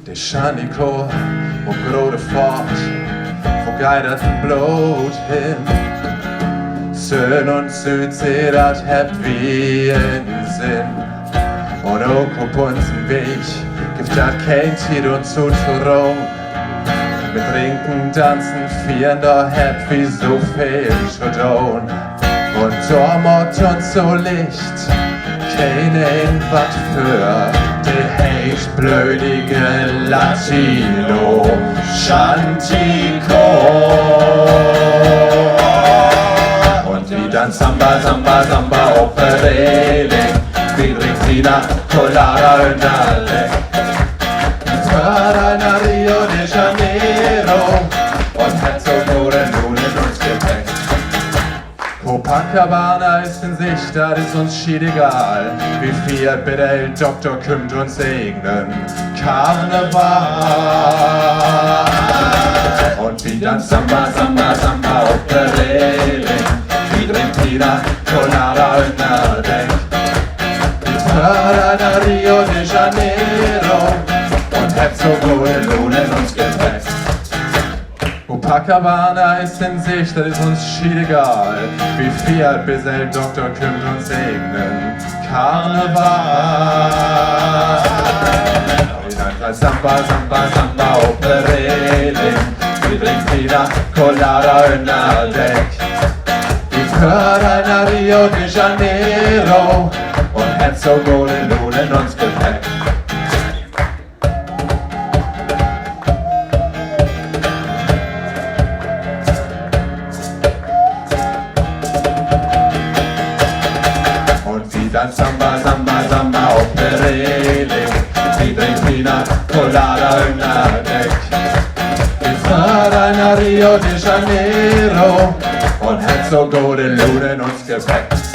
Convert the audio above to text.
deixar Nicole och gråter fort får guidat blod hin. Schön und süd das habt wie en Sinn. Und auch auf unseren Weg gibt das kein Tid und Zutrauen. Wir trinken, tanzen, feiern, da habt wie so viel schon down. Und da macht uns so Licht, keinen was für die heißblödige Latino Chantico. Und wie dann Samba, Samba, Samba auf der Reling, wie trinkt sie nach Colada und alle. Nach Rio de Janeiro und hat so gute Nun in uns gepackt. Copacabana ist in Sicht, das ist uns schied egal. Wie viel bitte der Doktor kümmt uns segnen. Karneval. Und wie dann Samba, Samba, Samba auf der Reling. Wie trinkt jeder Colada und Nadeck. Nach Rio de Janeiro und hat so gute Lohn in uns gepackt. Copacabana ist in Sicht, das ist uns schied egal. Wie viel bis der Doktor kümmt uns segnen. Karneval. Samba, Samba, Samba auf der Reling. Wir trinken wieder Colada und Nadeck. Wir hören nach Rio de Janeiro und hat so gute Lohn in uns gepackt. Dann Samba, Samba, Samba auf der Reling. Sie trinkt Pina Colada und Nadeck. Wir fahren nach Rio de Janeiro und hat so gute Lohn in uns gepackt.